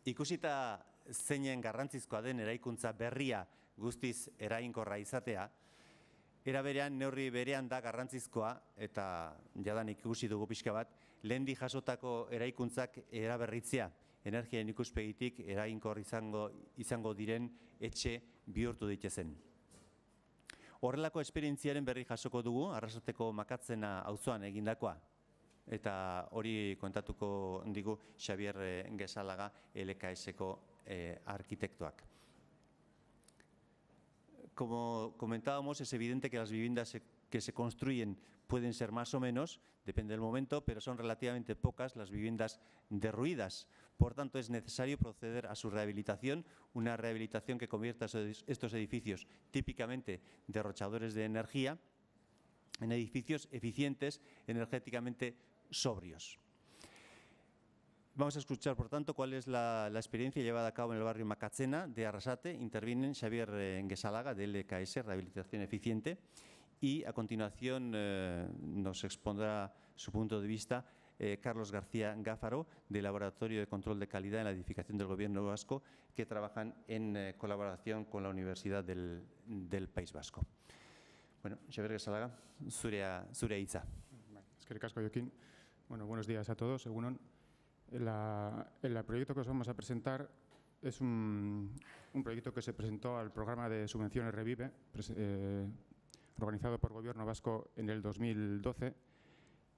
Ikusita zeinen garrantzizkoa den eraikuntza berria guztiz eraginkorra izatea, era berean neurri berean da garrantzizkoa, eta jadanik ikusi dugu pixka bat, lehendi jasotako eraikuntzak eraberritzea, energiaren ikuspegitik eraginkor izango diren etxe bihurtu ditezen. Horrelako esperientziaren berri jasoko dugu, Arrasateko Makatzena auzoan egindakoa. Eta hori kontatuko digu Xabier Gesalaga, LKS-ko arkitektoak. Como comentábamos, es evidente que las viviendas que se construyen pueden ser más o menos, depende del momento, pero son relativamente pocas las viviendas derruidas. Por tanto, es necesario proceder a su rehabilitación, una rehabilitación que convierta estos edificios típicamente derrochadores de energía en edificios eficientes, energéticamente sobrios. Vamos a escuchar, por tanto, cuál es la experiencia llevada a cabo en el barrio Makatzena de Arrasate. Intervienen Xabier Gesalaga, de LKS, Rehabilitación Eficiente, y a continuación nos expondrá su punto de vista Carlos García Gáfaro, del Laboratorio de Control de Calidad en la Edificación del Gobierno Vasco, que trabajan en colaboración con la Universidad del País Vasco. Bueno, Xabier Gesalaga, zure hitza. Eskerrik asko, Jokin. Bueno, buenos días a todos. Egunon. El proyecto que os vamos a presentar es un proyecto que se presentó al programa de subvenciones Revive, organizado por el Gobierno vasco en el 2012,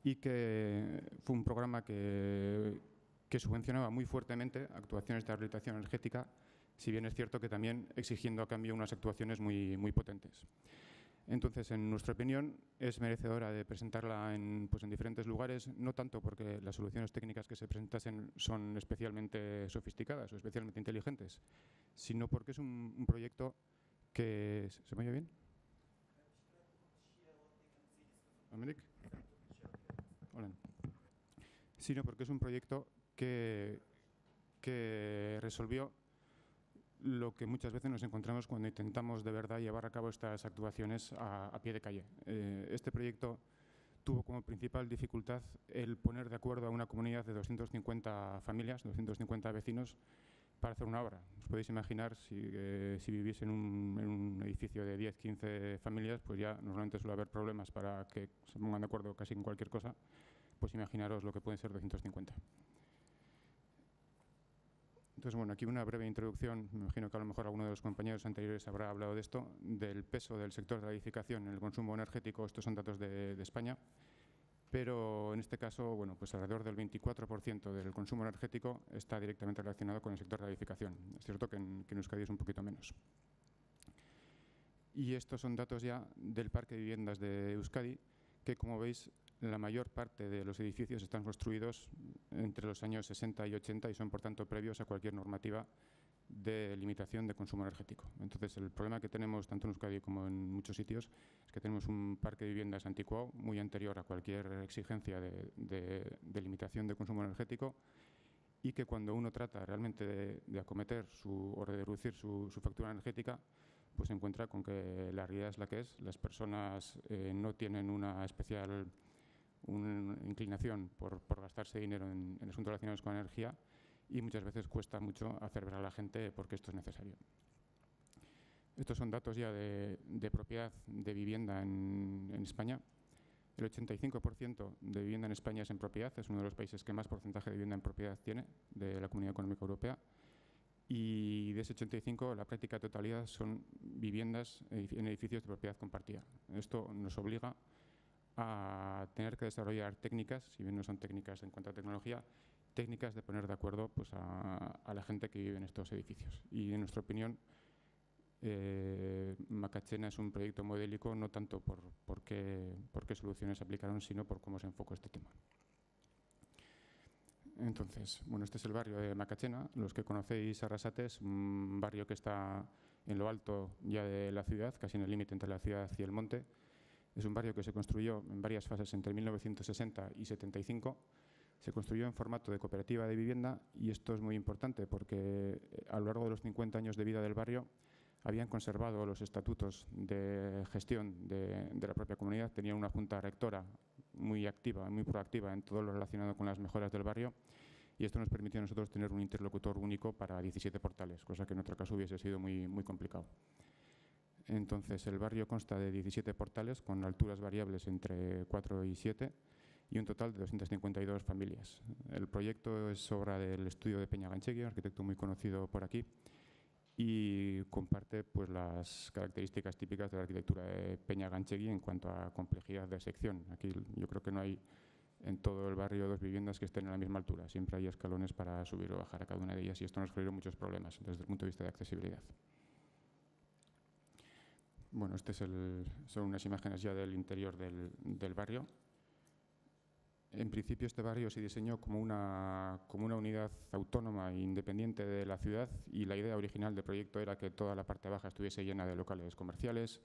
y que fue un programa que subvencionaba muy fuertemente actuaciones de rehabilitación energética, si bien es cierto que también exigiendo a cambio unas actuaciones muy potentes. Entonces, en nuestra opinión, es merecedora de presentarla en diferentes lugares, no tanto porque las soluciones técnicas que se presentasen son especialmente sofisticadas o especialmente inteligentes, sino porque es un proyecto que… ¿Se me oye bien? ¿Dominic? Hola. Sino porque es un proyecto que resolvió lo que muchas veces nos encontramos cuando intentamos de verdad llevar a cabo estas actuaciones a pie de calle. Este proyecto tuvo como principal dificultad el poner de acuerdo a una comunidad de 250 familias, 250 vecinos, para hacer una obra. Os podéis imaginar, si vivís en un edificio de 10, 15 familias, pues ya normalmente suele haber problemas para que se pongan de acuerdo casi en cualquier cosa, pues imaginaros lo que pueden ser 250. Entonces, bueno, aquí una breve introducción, me imagino que a lo mejor alguno de los compañeros anteriores habrá hablado de esto, del peso del sector de la edificación en el consumo energético. Estos son datos de España, pero en este caso, bueno, pues alrededor del 24% del consumo energético está directamente relacionado con el sector de la edificación. Es cierto que en Euskadi es un poquito menos. Y estos son datos ya del parque de viviendas de Euskadi, que, como veis, la mayor parte de los edificios están construidos entre los años 60 y 80 y son, por tanto, previos a cualquier normativa de limitación de consumo energético. Entonces, el problema que tenemos tanto en Euskadi como en muchos sitios es que tenemos un parque de viviendas anticuado muy anterior a cualquier exigencia de limitación de consumo energético, y que cuando uno trata realmente de acometer o de reducir su factura energética, pues se encuentra con que la realidad es la que es. Las personas no tienen una especial inclinación por gastarse dinero en asuntos relacionados con la energía, y muchas veces cuesta mucho hacer ver a la gente por qué esto es necesario. Estos son datos ya de propiedad de vivienda en España. El 85% de vivienda en España es en propiedad, es uno de los países que más porcentaje de vivienda en propiedad tiene de la Comunidad Económica Europea. Y de ese 85%, la práctica totalidad son viviendas en edificios de propiedad compartida. Esto nos obliga a tener que desarrollar técnicas, si bien no son técnicas en cuanto a tecnología, técnicas de poner de acuerdo pues, a la gente que vive en estos edificios. Y en nuestra opinión, Makatzena es un proyecto modélico, no tanto por qué soluciones se aplicaron, sino por cómo se enfocó este tema. Entonces, bueno, este es el barrio de Makatzena. Los que conocéis Arrasate, es un barrio que está en lo alto ya de la ciudad, casi en el límite entre la ciudad y el monte. Es un barrio que se construyó en varias fases entre 1960 y 75. Se construyó en formato de cooperativa de vivienda, y esto es muy importante porque a lo largo de los 50 años de vida del barrio habían conservado los estatutos de gestión de la propia comunidad, tenían una junta rectora muy activa, muy proactiva en todo lo relacionado con las mejoras del barrio, y esto nos permitió a nosotros tener un interlocutor único para 17 portales, cosa que en otro caso hubiese sido muy, muy complicado. Entonces, el barrio consta de 17 portales con alturas variables entre 4 y 7 y un total de 252 familias. El proyecto es obra del estudio de Peña Ganchegui, arquitecto muy conocido por aquí, y comparte pues, las características típicas de la arquitectura de Peña Ganchegui en cuanto a complejidad de sección. Aquí yo creo que no hay en todo el barrio dos viviendas que estén a la misma altura. Siempre hay escalones para subir o bajar a cada una de ellas y esto nos generó muchos problemas desde el punto de vista de accesibilidad. Bueno, son unas imágenes ya del interior del barrio. En principio este barrio se diseñó como una unidad autónoma e independiente de la ciudad y la idea original del proyecto era que toda la parte baja estuviese llena de locales comerciales,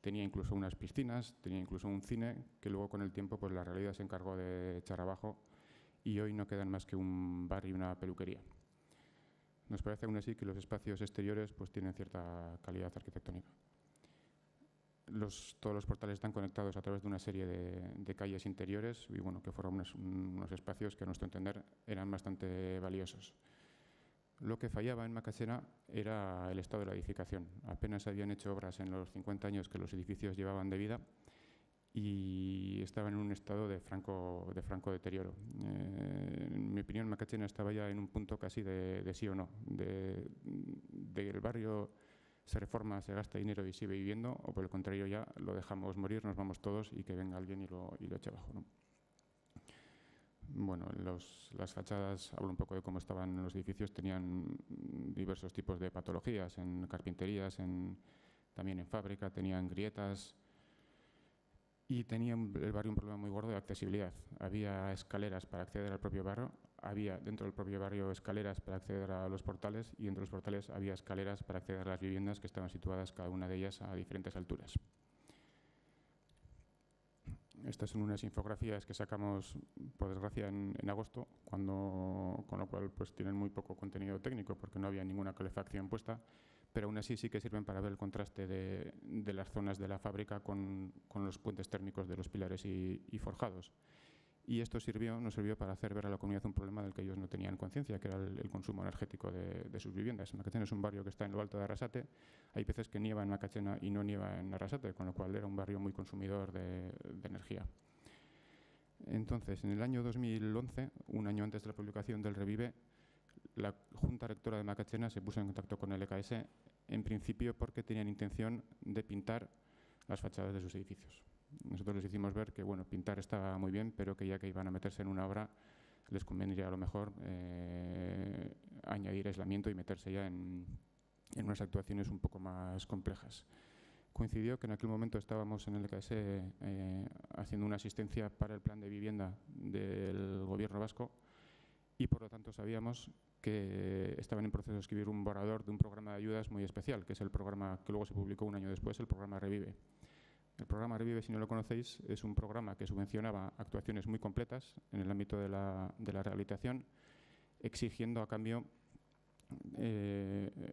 tenía incluso unas piscinas, tenía incluso un cine que luego con el tiempo pues la realidad se encargó de echar abajo y hoy no quedan más que un bar y una peluquería. Nos parece aún así que los espacios exteriores pues tienen cierta calidad arquitectónica. Todos los portales están conectados a través de una serie de calles interiores y bueno, que fueron unos espacios que a nuestro entender eran bastante valiosos. Lo que fallaba en Macachena era el estado de la edificación. Apenas habían hecho obras en los 50 años que los edificios llevaban de vida y estaban en un estado de franco deterioro. En mi opinión, Macachena estaba ya en un punto casi de sí o no, del barrio se reforma, se gasta dinero y sigue viviendo, o por el contrario ya lo dejamos morir, nos vamos todos y que venga alguien y lo eche abajo, ¿no? Bueno, las fachadas, hablo un poco de cómo estaban los edificios, tenían diversos tipos de patologías, en carpinterías, también en fábrica, tenían grietas y tenía el barrio un problema muy gordo de accesibilidad. Había escaleras para acceder al propio barrio, había dentro del propio barrio escaleras para acceder a los portales y dentro de los portales había escaleras para acceder a las viviendas que estaban situadas cada una de ellas a diferentes alturas. Estas son unas infografías que sacamos, por desgracia, en agosto, con lo cual pues, tienen muy poco contenido técnico porque no había ninguna calefacción puesta, pero aún así sí que sirven para ver el contraste de las zonas de la fábrica con los puentes térmicos de los pilares y forjados. Y esto nos sirvió para hacer ver a la comunidad un problema del que ellos no tenían conciencia, que era el consumo energético de sus viviendas. Macachena es un barrio que está en lo alto de Arrasate. Hay veces que nieva en Macachena y no nieva en Arrasate, con lo cual era un barrio muy consumidor de energía. Entonces, en el año 2011, un año antes de la publicación del Revive, la Junta Rectora de Macachena se puso en contacto con el EKS, en principio porque tenían intención de pintar las fachadas de sus edificios. Nosotros les hicimos ver que bueno, pintar estaba muy bien, pero que ya que iban a meterse en una obra, les convendría a lo mejor añadir aislamiento y meterse ya en unas actuaciones un poco más complejas. Coincidió que en aquel momento estábamos en el EKS haciendo una asistencia para el plan de vivienda del gobierno vasco y por lo tanto sabíamos que estaban en proceso de escribir un borrador de un programa de ayudas muy especial, que es el programa que luego se publicó un año después, el programa Revive. El programa Revive, si no lo conocéis, es un programa que subvencionaba actuaciones muy completas en el ámbito de la rehabilitación, exigiendo a cambio,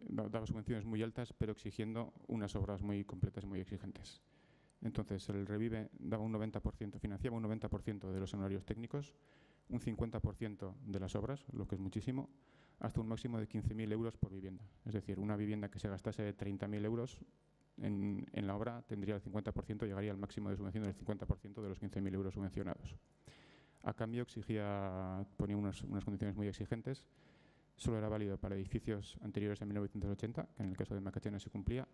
daba subvenciones muy altas, pero exigiendo unas obras muy completas y muy exigentes. Entonces, el Revive daba un 90%, financiaba un 90% de los honorarios técnicos, un 50% de las obras, lo que es muchísimo, hasta un máximo de 15.000 euros por vivienda. Es decir, una vivienda que se gastase 30.000 euros en la obra tendría el 50%, llegaría al máximo de subvención del 50% de los 15.000 euros subvencionados. A cambio ponía unas condiciones muy exigentes. Solo era válido para edificios anteriores a 1980, que en el caso de Macachena se cumplía.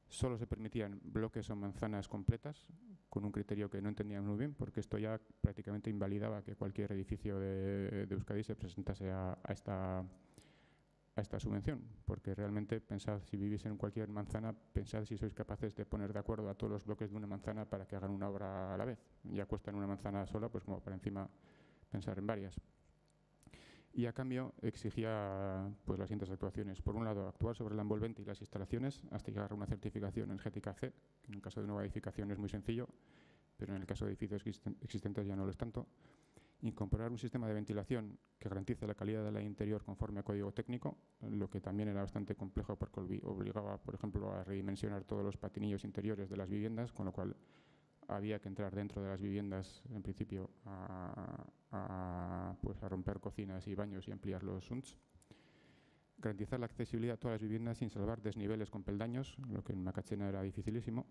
Solo se permitían bloques o manzanas completas, con un criterio que no entendíamos muy bien, porque esto ya prácticamente invalidaba que cualquier edificio de Euskadi se presentase a esta subvención, porque realmente pensad, si vivís en cualquier manzana, pensad si sois capaces de poner de acuerdo a todos los bloques de una manzana para que hagan una obra a la vez. Ya cuesta en una manzana sola, pues como para encima pensar en varias. Y a cambio exigía pues, las siguientes actuaciones. Por un lado, actuar sobre la envolvente y las instalaciones hasta llegar a una certificación energética C, que en el caso de nueva edificación es muy sencillo, pero en el caso de edificios existentes ya no lo es tanto. Incorporar un sistema de ventilación que garantice la calidad de la interior conforme a código técnico, lo que también era bastante complejo porque obligaba, por ejemplo, a redimensionar todos los patinillos interiores de las viviendas, con lo cual había que entrar dentro de las viviendas, en principio, pues a romper cocinas y baños y ampliar los SUNTs. Garantizar la accesibilidad a todas las viviendas sin salvar desniveles con peldaños, lo que en Macachena era dificilísimo.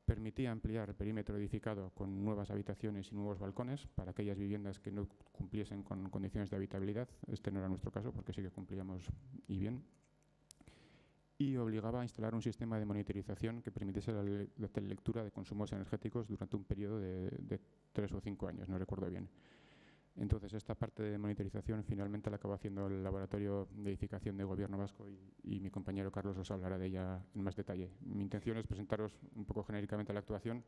Permitía ampliar el perímetro edificado con nuevas habitaciones y nuevos balcones para aquellas viviendas que no cumpliesen con condiciones de habitabilidad. Este no era nuestro caso, porque sí que cumplíamos y bien. Y obligaba a instalar un sistema de monitorización que permitiese la telelectura de consumos energéticos durante un periodo de 3 o 5 años, no recuerdo bien. Entonces, esta parte de monitorización finalmente la acaba haciendo el Laboratorio de Edificación de Gobierno Vasco y mi compañero Carlos os hablará de ella en más detalle. Mi intención es presentaros un poco genéricamente la actuación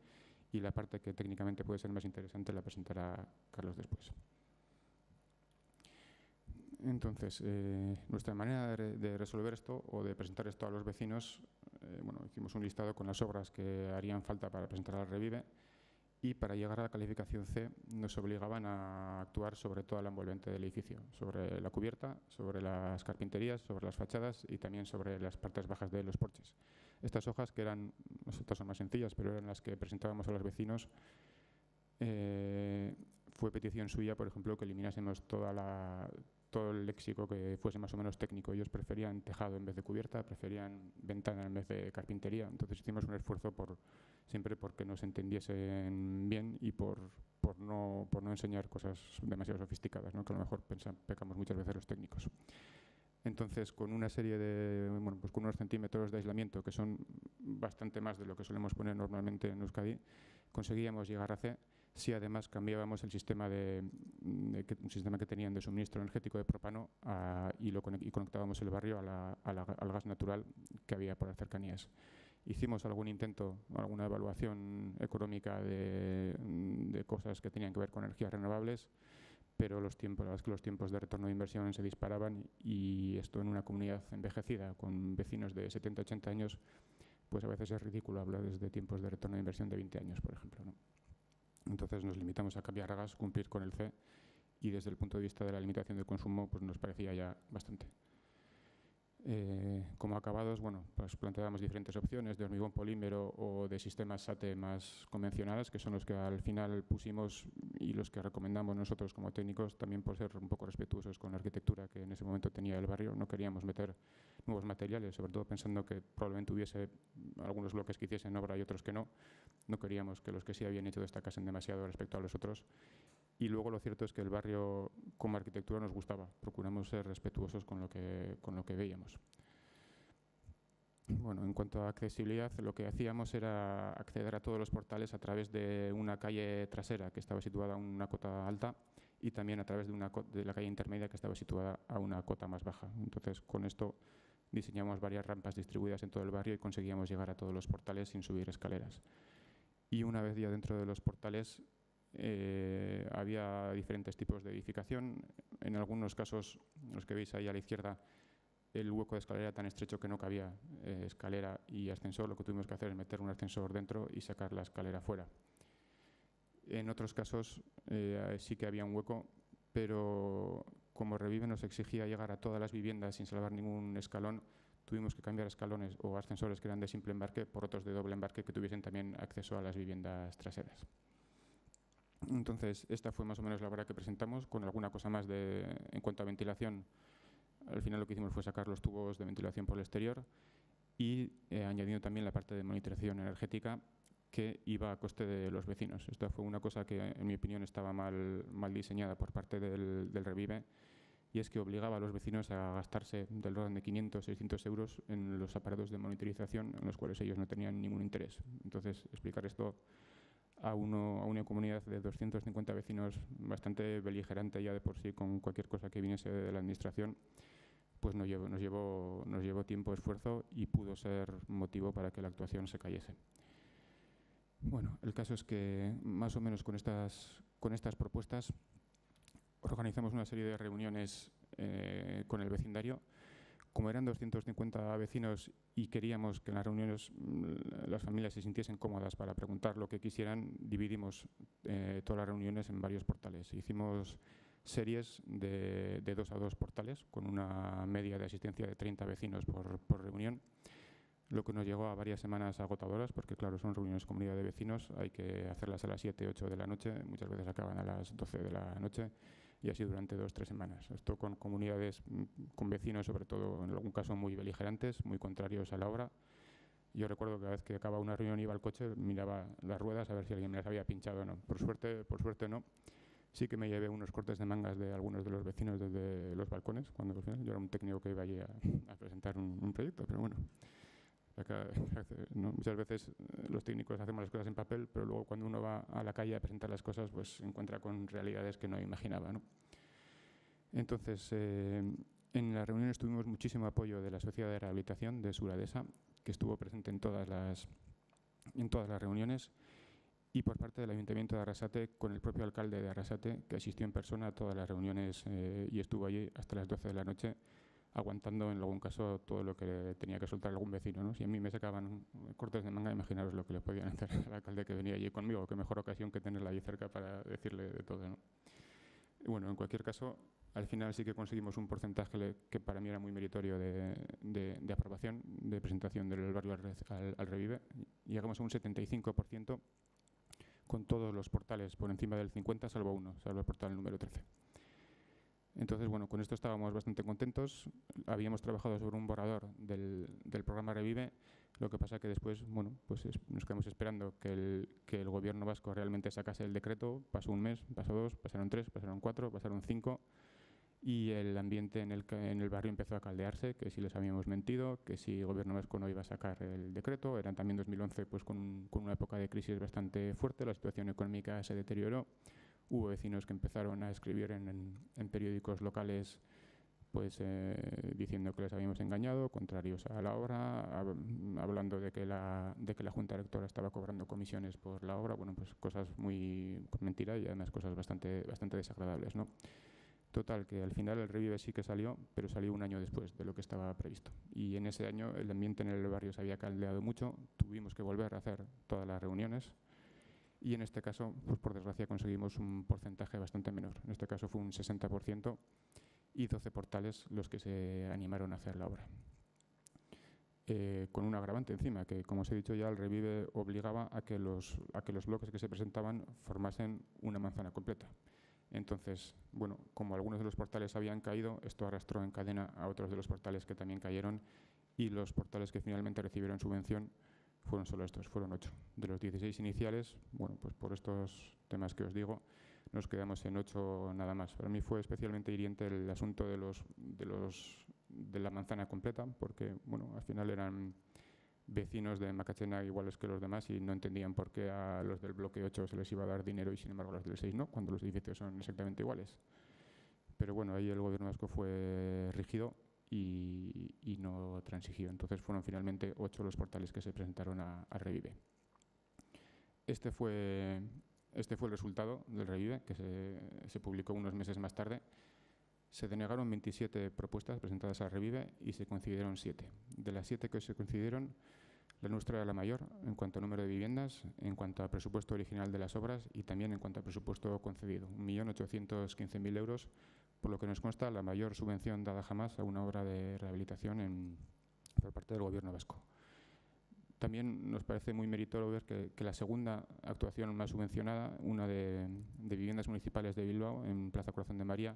y la parte que técnicamente puede ser más interesante la presentará Carlos después. Entonces, nuestra manera de resolver esto o de presentar esto a los vecinos, bueno, hicimos un listado con las obras que harían falta para presentar al Revive y para llegar a la calificación C nos obligaban a actuar sobre toda la envolvente del edificio, sobre la cubierta, sobre las carpinterías, sobre las fachadas y también sobre las partes bajas de los porches. Estas hojas, que eran, estas son más sencillas, pero eran las que presentábamos a los vecinos, fue petición suya, por ejemplo, que eliminásemos todo el léxico que fuese más o menos técnico. Ellos preferían tejado en vez de cubierta, preferían ventana en vez de carpintería. Entonces hicimos un esfuerzo siempre porque nos entendiesen bien y por no enseñar cosas demasiado sofisticadas, ¿no? Que a lo mejor pecamos muchas veces los técnicos. Entonces, con una serie de, bueno, pues con unos centímetros de aislamiento que son bastante más de lo que solemos poner normalmente en Euskadi, conseguíamos llegar a C. Si además cambiábamos el sistema un sistema que tenían de suministro energético de propano y conectábamos el barrio al gas natural que había por las cercanías. Hicimos algún intento, alguna evaluación económica de cosas que tenían que ver con energías renovables, pero la verdad es que los tiempos de retorno de inversión se disparaban y esto en una comunidad envejecida con vecinos de 70, 80 años, pues a veces es ridículo hablar desde tiempos de retorno de inversión de 20 años, por ejemplo, ¿no? Entonces nos limitamos a cambiar a gas, cumplir con el C y desde el punto de vista de la limitación del consumo pues nos parecía ya bastante. Como acabados, bueno, pues planteábamos diferentes opciones de hormigón polímero o de sistemas SATE más convencionales, que son los que al final pusimos y los que recomendamos nosotros como técnicos, también por ser un poco respetuosos con la arquitectura que en ese momento tenía el barrio. No queríamos meter nuevos materiales, sobre todo pensando que probablemente hubiese algunos bloques que hiciesen obra y otros que no. No queríamos que los que sí habían hecho destacasen demasiado respecto a los otros. Y luego lo cierto es que el barrio como arquitectura nos gustaba. Procuramos ser respetuosos con lo que veíamos. Bueno, en cuanto a accesibilidad, lo que hacíamos era acceder a todos los portales a través de una calle trasera que estaba situada a una cota alta y también a través de la calle intermedia que estaba situada a una cota más baja. Entonces, con esto diseñamos varias rampas distribuidas en todo el barrio y conseguíamos llegar a todos los portales sin subir escaleras. Y una vez ya dentro de los portales, había diferentes tipos de edificación. En algunos casos, los que veis ahí a la izquierda, el hueco de escalera era tan estrecho que no cabía escalera y ascensor. Lo que tuvimos que hacer es meter un ascensor dentro y sacar la escalera fuera. En otros casos sí que había un hueco, pero como Revive nos exigía llegar a todas las viviendas sin salvar ningún escalón, tuvimos que cambiar escalones o ascensores que eran de simple embarque por otros de doble embarque que tuviesen también acceso a las viviendas traseras. Entonces, esta fue más o menos la obra que presentamos, con alguna cosa más en cuanto a ventilación. Al final lo que hicimos fue sacar los tubos de ventilación por el exterior y añadiendo también la parte de monitorización energética que iba a coste de los vecinos. Esta fue una cosa que, en mi opinión, estaba mal diseñada por parte del Revive, y es que obligaba a los vecinos a gastarse del orden de 500, 600 euros en los aparatos de monitorización en los cuales ellos no tenían ningún interés. Entonces, explicar esto a una comunidad de 250 vecinos bastante beligerante ya de por sí con cualquier cosa que viniese de la administración, pues nos llevó tiempo, esfuerzo y pudo ser motivo para que la actuación se cayese. Bueno, el caso es que más o menos con estas propuestas organizamos una serie de reuniones con el vecindario. Como eran 250 vecinos y queríamos que en las reuniones las familias se sintiesen cómodas para preguntar lo que quisieran, dividimos todas las reuniones en varios portales. Hicimos series de 2 a 2 portales con una media de asistencia de 30 vecinos por reunión. lo que nos llegó a varias semanas agotadoras, porque claro, son reuniones de comunidad de vecinos, hay que hacerlas a las 7, 8 de la noche, muchas veces acaban a las 12 de la noche, y así durante 2 o 3 semanas. Esto con comunidades, con vecinos, sobre todo en algún caso muy beligerantes, muy contrarios a la obra. Yo recuerdo que cada vez que acababa una reunión iba al coche, miraba las ruedas a ver si alguien me las había pinchado o no. Por suerte no. Sí que me llevé unos cortes de mangas de algunos de los vecinos desde los balcones, cuando al final yo era un técnico que iba allí a presentar un proyecto, pero bueno. ¿No? Muchas veces los técnicos hacemos las cosas en papel, pero luego cuando uno va a la calle a presentar las cosas, pues se encuentra con realidades que no imaginaba, ¿no? Entonces, en las reuniones tuvimos muchísimo apoyo de la Sociedad de Rehabilitación de Suradesa, que estuvo presente en todas las reuniones, y por parte del Ayuntamiento de Arrasate, con el propio alcalde de Arrasate, que asistió en persona a todas las reuniones y estuvo allí hasta las 12 de la noche, aguantando en algún caso todo lo que tenía que soltar algún vecino, ¿no? Si a mí me sacaban cortes de manga, imaginaros lo que le podían hacer al alcalde que venía allí conmigo. Qué mejor ocasión que tenerla allí cerca para decirle de todo, ¿no? Bueno, en cualquier caso, al final sí que conseguimos un porcentaje que para mí era muy meritorio de aprobación, de presentación del barrio al Revive. Llegamos a un 75% con todos los portales por encima del 50, salvo uno, salvo el portal número 13. Entonces, bueno, con esto estábamos bastante contentos. Habíamos trabajado sobre un borrador del programa Revive. Lo que pasa que después, bueno, pues nos quedamos esperando que el gobierno vasco realmente sacase el decreto. Pasó un mes, pasó 2, pasaron 3, pasaron 4, pasaron 5. Y el ambiente en el barrio empezó a caldearse, que si les habíamos mentido, que si el gobierno vasco no iba a sacar el decreto. Era también 2011 pues con una época de crisis bastante fuerte, la situación económica se deterioró. Hubo vecinos que empezaron a escribir en periódicos locales pues diciendo que les habíamos engañado, contrarios a la obra, hablando de que la Junta Electoral estaba cobrando comisiones por la obra. Bueno, pues cosas muy mentira y además cosas bastante desagradables, ¿no? Total, que al final el Revive sí que salió, pero salió un año después de lo que estaba previsto. Y en ese año el ambiente en el barrio se había caldeado mucho, tuvimos que volver a hacer todas las reuniones y en este caso, pues por desgracia, conseguimos un porcentaje bastante menor. En este caso fue un 60% y 12 portales los que se animaron a hacer la obra. Con un agravante encima, que como os he dicho ya, el Revive obligaba a que los bloques que se presentaban formasen una manzana completa. Entonces, bueno, como algunos de los portales habían caído, esto arrastró en cadena a otros de los portales que también cayeron y los portales que finalmente recibieron subvención fueron solo estos, fueron 8. De los 16 iniciales, bueno, pues por estos temas que os digo, nos quedamos en 8 nada más. Para mí fue especialmente hiriente el asunto de la manzana completa, porque, bueno, al final eran vecinos de Macachena iguales que los demás y no entendían por qué a los del bloque 8 se les iba a dar dinero y sin embargo a los del 6 no, cuando los edificios son exactamente iguales. Pero bueno, ahí el gobierno vasco fue rígido y no transigió. Entonces fueron finalmente 8 los portales que se presentaron a Revive. Este fue el resultado del Revive, que se publicó unos meses más tarde. Se denegaron 27 propuestas presentadas a Revive y se concedieron 7. De las 7 que se concedieron, la nuestra era la mayor en cuanto a número de viviendas, en cuanto a presupuesto original de las obras y también en cuanto a presupuesto concedido, 1.815.000 euros, por lo que nos consta la mayor subvención dada jamás a una obra de rehabilitación por parte del gobierno vasco. También nos parece muy meritorio ver que la segunda actuación más subvencionada, una de viviendas municipales de Bilbao, en Plaza Corazón de María,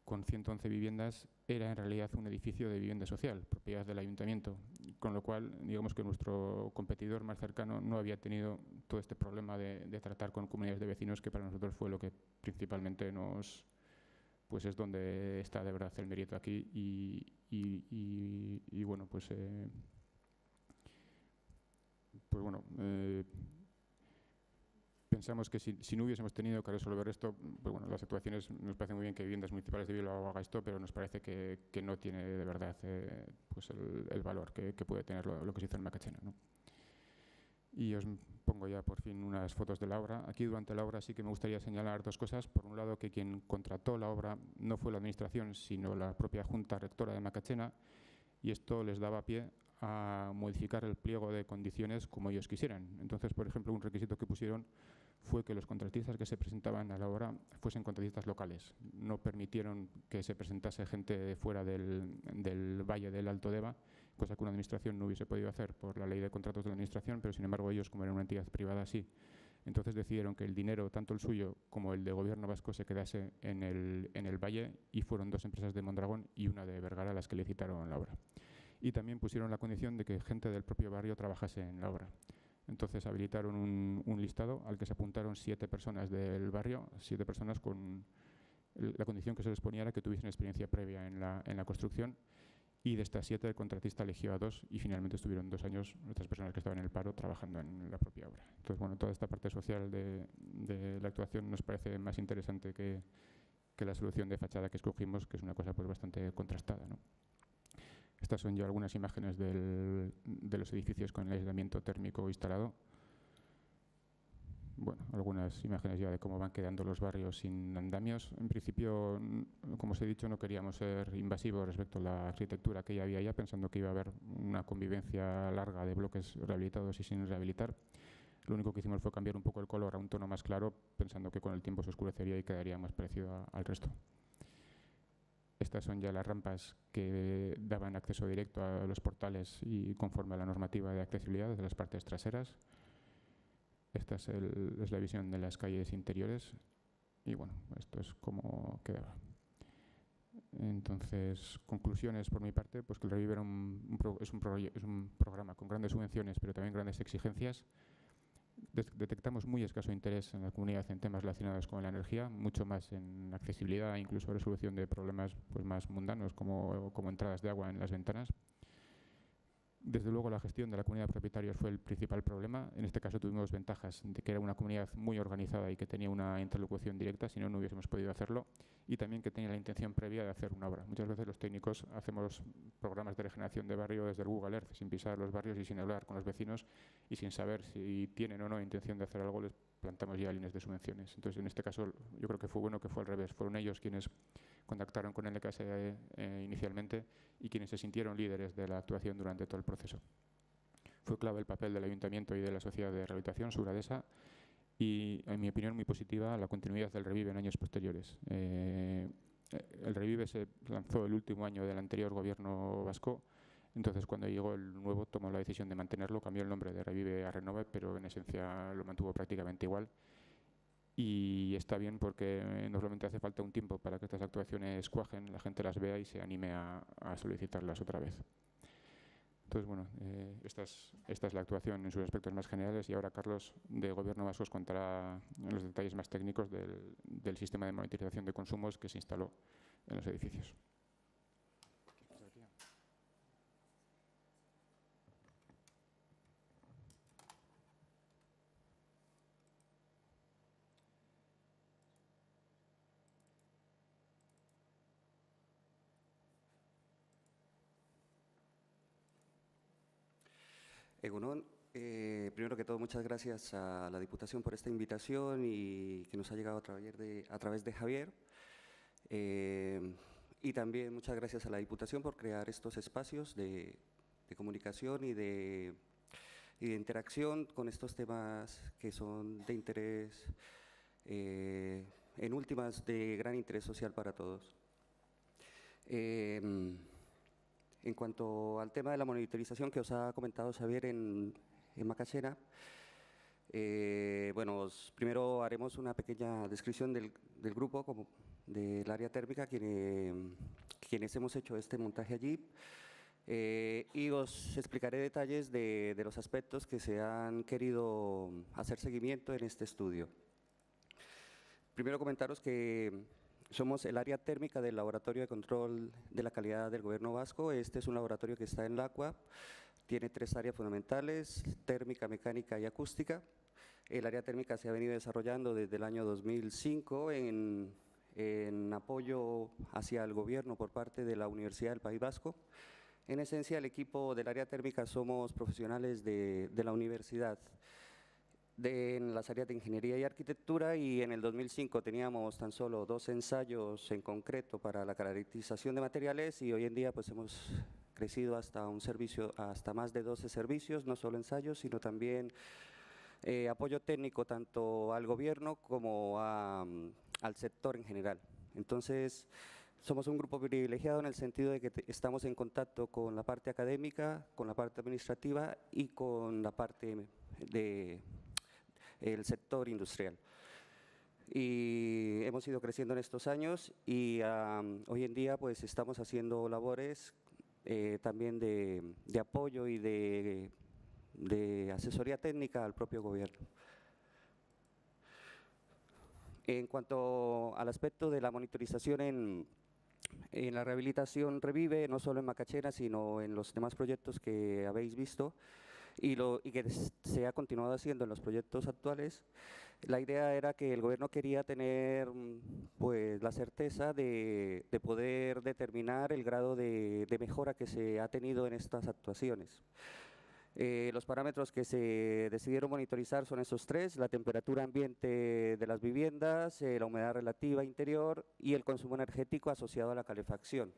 con 111 viviendas, era en realidad un edificio de vivienda social, propiedad del ayuntamiento, con lo cual, digamos que nuestro competidor más cercano no había tenido todo este problema de tratar con comunidades de vecinos, que para nosotros fue lo que principalmente pues es donde está de verdad el mérito aquí y bueno, pues bueno, pensamos que si no hubiésemos tenido que resolver esto, pues bueno, las actuaciones nos parece muy bien que Viviendas Municipales de Bilbao haga esto, pero nos parece que no tiene de verdad pues el valor que puede tener lo que se hizo en Macachena, ¿no? Y os pongo ya por fin unas fotos de la obra. Aquí durante la obra sí que me gustaría señalar 2 cosas. Por un lado, que quien contrató la obra no fue la administración, sino la propia Junta Rectora de Macachena, y esto les daba pie a modificar el pliego de condiciones como ellos quisieran. Entonces, por ejemplo, un requisito que pusieron fue que los contratistas que se presentaban a la obra fuesen contratistas locales. No permitieron que se presentase gente de fuera del Valle del Alto Deva, cosa que una administración no hubiese podido hacer por la ley de contratos de la administración, pero sin embargo ellos, como eran una entidad privada, sí. Entonces decidieron que el dinero, tanto el suyo como el del gobierno vasco, se quedase en el Valle, y fueron 2 empresas de Mondragón y una de Vergara las que licitaron la obra. Y también pusieron la condición de que gente del propio barrio trabajase en la obra. Entonces habilitaron un listado al que se apuntaron 7 personas del barrio, 7 personas con la condición que se les ponía era que tuviesen experiencia previa en la construcción, y de estas 7 el contratista eligió a 2 y finalmente estuvieron 2 años estas personas que estaban en el paro trabajando en la propia obra. Entonces, bueno, toda esta parte social de la actuación nos parece más interesante que la solución de fachada que escogimos, que es una cosa pues bastante contrastada, ¿no? Estas son ya algunas imágenes de los edificios con el aislamiento térmico instalado. Bueno, algunas imágenes ya de cómo van quedando los barrios sin andamios. En principio, como os he dicho, no queríamos ser invasivos respecto a la arquitectura que ya había ya, pensando que iba a haber una convivencia larga de bloques rehabilitados y sin rehabilitar. Lo único que hicimos fue cambiar un poco el color a un tono más claro, pensando que con el tiempo se oscurecería y quedaría más parecido al resto. Estas son ya las rampas que daban acceso directo a los portales y conforme a la normativa de accesibilidad desde las partes traseras. Esta es la visión de las calles interiores y bueno, esto es como quedaba. Entonces, conclusiones por mi parte, pues que el Revive era es un programa con grandes subvenciones, pero también grandes exigencias. Detectamos muy escaso interés en la comunidad en temas relacionados con la energía, mucho más en accesibilidad e incluso resolución de problemas pues, más mundanos como entradas de agua en las ventanas. Desde luego la gestión de la comunidad de propietarios fue el principal problema. En este caso tuvimos ventajas de que era una comunidad muy organizada y que tenía una interlocución directa, si no, no hubiésemos podido hacerlo, y también que tenía la intención previa de hacer una obra. Muchas veces los técnicos hacemos programas de regeneración de barrio desde el Google Earth, sin pisar los barrios y sin hablar con los vecinos y sin saber si tienen o no intención de hacer algo, les plantamos ya líneas de subvenciones. Entonces, en este caso, yo creo que fue bueno que fue al revés. Fueron ellos quienes contactaron con NKS inicialmente y quienes se sintieron líderes de la actuación durante todo el proceso. Fue clave el papel del Ayuntamiento y de la Sociedad de Rehabilitación, Suradesa, y, en mi opinión, muy positiva la continuidad del Revive en años posteriores. El Revive se lanzó el último año del anterior gobierno vasco, entonces cuando llegó el nuevo tomó la decisión de mantenerlo, cambió el nombre de Revive a Renove, pero en esencia lo mantuvo prácticamente igual. Y está bien porque normalmente hace falta un tiempo para que estas actuaciones cuajen, la gente las vea y se anime a solicitarlas otra vez. Entonces, bueno, esta es la actuación en sus aspectos más generales y ahora Carlos de Gobierno Vasco os contará los detalles más técnicos del sistema de monitorización de consumos que se instaló en los edificios. Egunon, primero que todo, muchas gracias a la Diputación por esta invitación y que nos ha llegado a través de Javier. Y también muchas gracias a la Diputación por crear estos espacios de comunicación y de interacción con estos temas que son de interés, en últimas, de gran interés social para todos. En cuanto al tema de la monitorización que os ha comentado Xavier en Macachena, bueno, primero haremos una pequeña descripción del grupo, como del área térmica, quienes hemos hecho este montaje allí, y os explicaré detalles de los aspectos que se han querido hacer seguimiento en este estudio. Primero comentaros que somos el área térmica del Laboratorio de Control de la Calidad del Gobierno Vasco. Este es un laboratorio que está en LACUA, tiene 3 áreas fundamentales: térmica, mecánica y acústica. El área térmica se ha venido desarrollando desde el año 2005 en apoyo hacia el Gobierno por parte de la Universidad del País Vasco. En esencia, el equipo del área térmica somos profesionales de la universidad, en las áreas de Ingeniería y Arquitectura, y en el 2005 teníamos tan solo 2 ensayos en concreto para la caracterización de materiales, y hoy en día pues hemos crecido hasta un servicio, hasta más de 12 servicios, no solo ensayos, sino también apoyo técnico tanto al gobierno como al sector en general. Entonces, somos un grupo privilegiado en el sentido de que estamos en contacto con la parte académica, con la parte administrativa y con la parte del sector industrial. Y hemos ido creciendo en estos años y hoy en día pues estamos haciendo labores también de apoyo y de asesoría técnica al propio gobierno. En cuanto al aspecto de la monitorización en la rehabilitación Revive, no solo en Macachena, sino en los demás proyectos que habéis visto y que se ha continuado haciendo en los proyectos actuales, la idea era que el gobierno quería tener pues, la certeza de poder determinar el grado de mejora que se ha tenido en estas actuaciones. Los parámetros que se decidieron monitorizar son esos tres: la temperatura ambiente de las viviendas, la humedad relativa interior y el consumo energético asociado a la calefacción.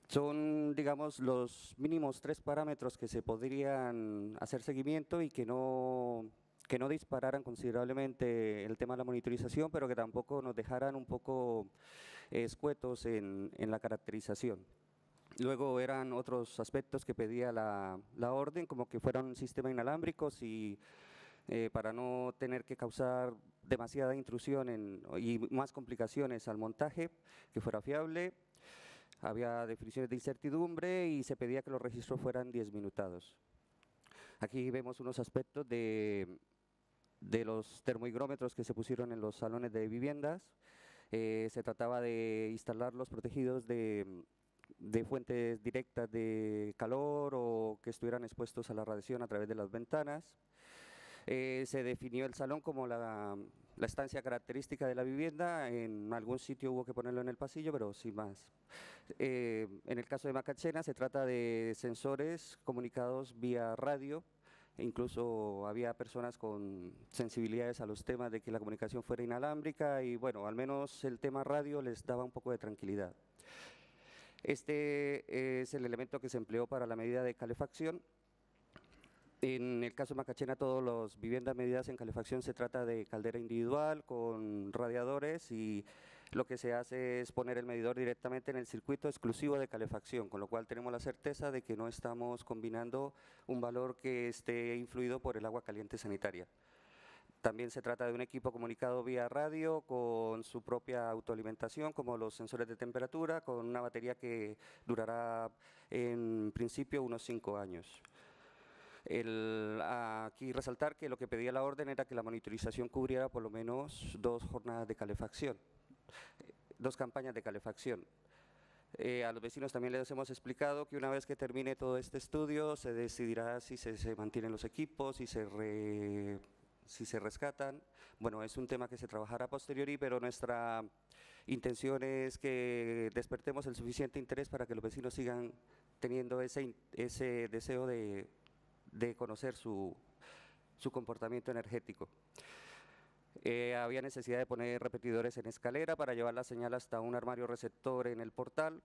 Son, digamos, los mínimos 3 parámetros que se podrían hacer seguimiento y que no dispararan considerablemente el tema de la monitorización, pero que tampoco nos dejaran un poco escuetos en la caracterización. Luego eran otros aspectos que pedía la orden, como que fueran sistemas inalámbricos y para no tener que causar demasiada intrusión y más complicaciones al montaje, que fuera fiable. Había definiciones de incertidumbre y se pedía que los registros fueran 10-minutados. Aquí vemos unos aspectos de los termohigrómetros que se pusieron en los salones de viviendas. Se trataba de instalarlos protegidos de fuentes directas de calor o que estuvieran expuestos a la radiación a través de las ventanas. Se definió el salón como la estancia característica de la vivienda. En algún sitio hubo que ponerlo en el pasillo, pero sin más. En el caso de Macachena se trata de sensores comunicados vía radio. Incluso había personas con sensibilidades a los temas de que la comunicación fuera inalámbrica y bueno, al menos el tema radio les daba un poco de tranquilidad. Este es el elemento que se empleó para la medida de calefacción. En el caso de Macachena, todas las viviendas medidas en calefacción se trata de caldera individual con radiadores y lo que se hace es poner el medidor directamente en el circuito exclusivo de calefacción, con lo cual tenemos la certeza de que no estamos combinando un valor que esté influido por el agua caliente sanitaria. También se trata de un equipo comunicado vía radio con su propia autoalimentación, como los sensores de temperatura, con una batería que durará en principio unos 5 años. Aquí resaltar que lo que pedía la orden era que la monitorización cubriera por lo menos 2 jornadas de calefacción, 2 campañas de calefacción. A los vecinos también les hemos explicado que una vez que termine todo este estudio se decidirá si se mantienen los equipos, si se rescatan. Bueno, es un tema que se trabajará a posteriori, pero nuestra intención es que despertemos el suficiente interés para que los vecinos sigan teniendo ese deseo de conocer su comportamiento energético. Había necesidad de poner repetidores en escalera para llevar la señal hasta un armario receptor en el portal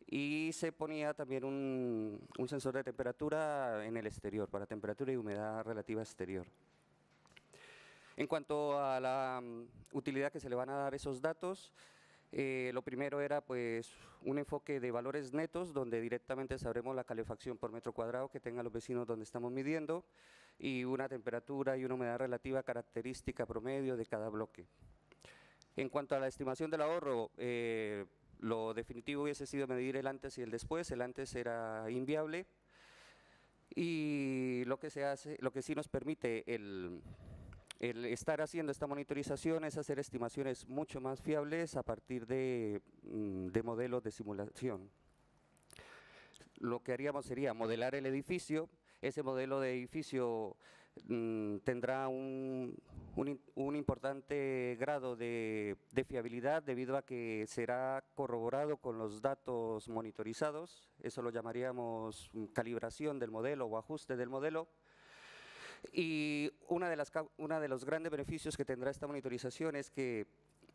y se ponía también un sensor de temperatura en el exterior, para temperatura y humedad relativa exterior. En cuanto a la utilidad que se le van a dar esos datos, lo primero era pues un enfoque de valores netos donde directamente sabremos la calefacción por metro cuadrado que tengan los vecinos donde estamos midiendo y una temperatura y una humedad relativa característica promedio de cada bloque. En cuanto a la estimación del ahorro, lo definitivo hubiese sido medir el antes y el después. El antes era inviable y lo que sí nos permite el estar haciendo esta monitorización es hacer estimaciones mucho más fiables a partir de modelos de simulación. Lo que haríamos sería modelar el edificio. Ese modelo de edificio tendrá un importante grado de fiabilidad debido a que será corroborado con los datos monitorizados. Eso lo llamaríamos calibración del modelo o ajuste del modelo. Y uno de los grandes beneficios que tendrá esta monitorización es que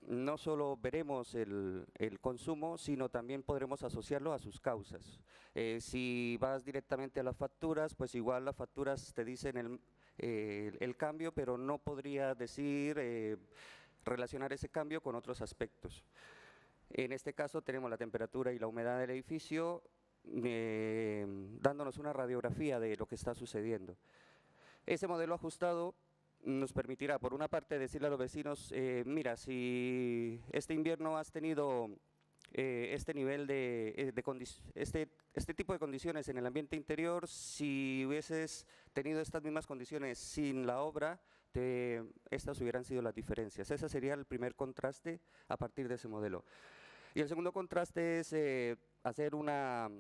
no solo veremos el consumo, sino también podremos asociarlo a sus causas. Si vas directamente a las facturas, pues igual las facturas te dicen el cambio, pero no podría decir, relacionar ese cambio con otros aspectos. En este caso tenemos la temperatura y la humedad del edificio, dándonos una radiografía de lo que está sucediendo. Ese modelo ajustado nos permitirá, por una parte, decirle a los vecinos, mira, si este invierno has tenido este nivel este tipo de condiciones en el ambiente interior, si hubieses tenido estas mismas condiciones sin la obra, estas hubieran sido las diferencias. Ese sería el primer contraste a partir de ese modelo. Y el segundo contraste es hacer una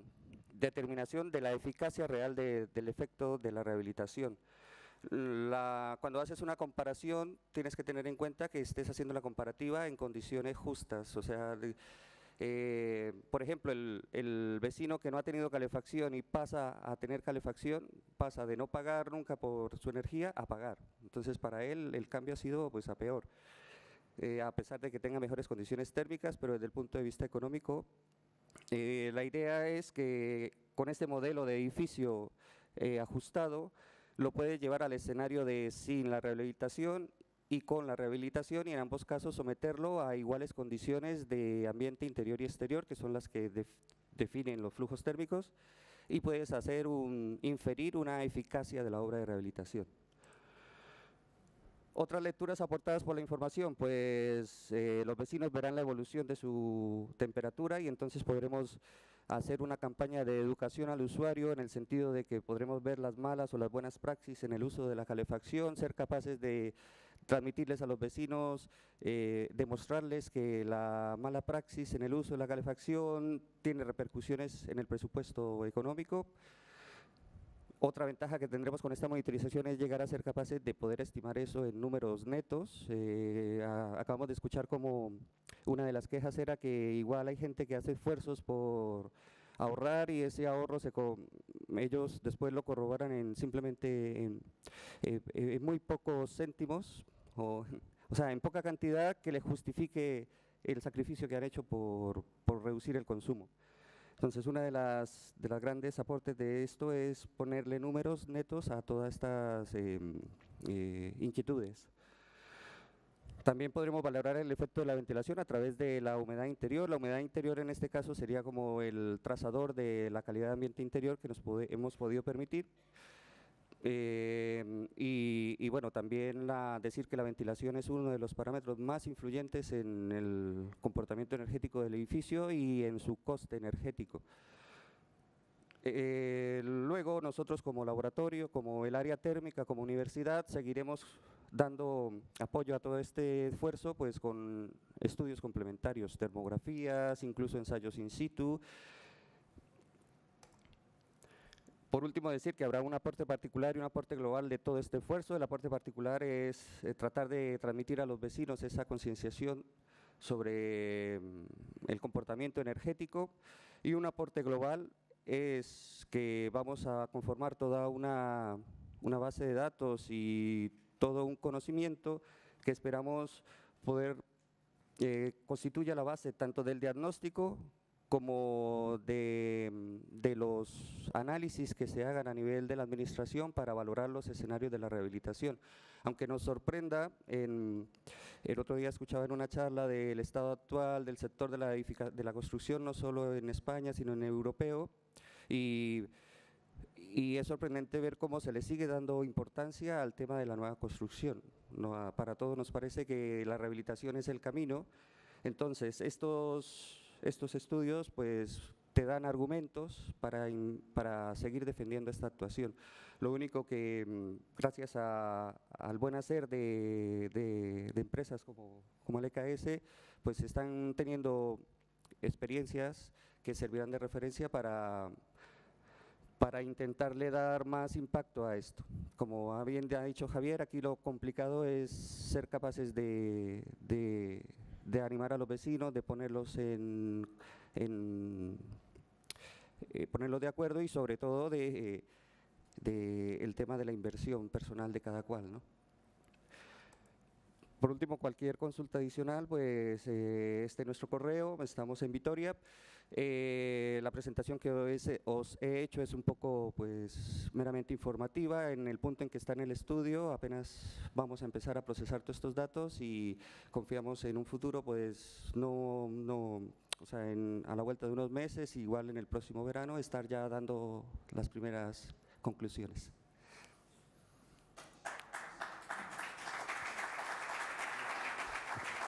determinación de la eficacia real del efecto de la rehabilitación. Cuando haces una comparación, tienes que tener en cuenta que estés haciendo la comparativa en condiciones justas. O sea, por ejemplo, el vecino que no ha tenido calefacción y pasa a tener calefacción, pasa de no pagar nunca por su energía a pagar. Entonces, para él el cambio ha sido pues a peor. A pesar de que tenga mejores condiciones térmicas, pero desde el punto de vista económico, la idea es que con este modelo de edificio ajustado, lo puede llevar al escenario de sin la rehabilitación y con la rehabilitación, y en ambos casos someterlo a iguales condiciones de ambiente interior y exterior, que son las que definen los flujos térmicos, y puedes inferir una eficacia de la obra de rehabilitación. Otras lecturas aportadas por la información, pues los vecinos verán la evolución de su temperatura y entonces podremos hacer una campaña de educación al usuario en el sentido de que podremos ver las malas o las buenas praxis en el uso de la calefacción, ser capaces de transmitirles a los vecinos, demostrarles que la mala praxis en el uso de la calefacción tiene repercusiones en el presupuesto económico. Otra ventaja que tendremos con esta monitorización es llegar a ser capaces de poder estimar eso en números netos. Acabamos de escuchar como una de las quejas era que igual hay gente que hace esfuerzos por ahorrar y ese ahorro ellos después lo corroboran simplemente en muy pocos céntimos, o sea, en poca cantidad que le justifique el sacrificio que han hecho por reducir el consumo. Entonces, una de las grandes aportes de esto es ponerle números netos a todas estas inquietudes. También podremos valorar el efecto de la ventilación a través de la humedad interior. La humedad interior en este caso sería como el trazador de la calidad de ambiente interior que hemos podido permitir. Y bueno, también decir que la ventilación es uno de los parámetros más influyentes en el comportamiento energético del edificio y en su coste energético. Luego nosotros como laboratorio, como el área térmica, como universidad, seguiremos dando apoyo a todo este esfuerzo pues con estudios complementarios, termografías, incluso ensayos in situ. Por último, decir que habrá un aporte particular y un aporte global de todo este esfuerzo. El aporte particular es tratar de transmitir a los vecinos esa concienciación sobre el comportamiento energético, y un aporte global es que vamos a conformar toda una base de datos y todo un conocimiento que esperamos poder constituya la base tanto del diagnóstico como de los análisis que se hagan a nivel de la administración para valorar los escenarios de la rehabilitación. Aunque nos sorprenda, el otro día escuchaba en una charla del estado actual del sector de la construcción, no solo en España, sino en europeo, y es sorprendente ver cómo se le sigue dando importancia al tema de la nueva construcción. Para todos nos parece que la rehabilitación es el camino. Entonces, estos estudios pues te dan argumentos para seguir defendiendo esta actuación. Lo único que gracias al buen hacer de empresas como el EKS, pues están teniendo experiencias que servirán de referencia para intentarle dar más impacto a esto. Como bien ha dicho Javier, aquí lo complicado es ser capaces de animar a los vecinos, de ponerlos ponerlos de acuerdo y sobre todo el tema de la inversión personal de cada cual, ¿no? Por último, cualquier consulta adicional, pues este es nuestro correo, estamos en Vitoria. La presentación que os he hecho es un poco pues meramente informativa. En el punto en que está en el estudio, apenas vamos a empezar a procesar todos estos datos y confiamos en un futuro, pues o sea, a la vuelta de unos meses, igual en el próximo verano, estar ya dando las primeras conclusiones.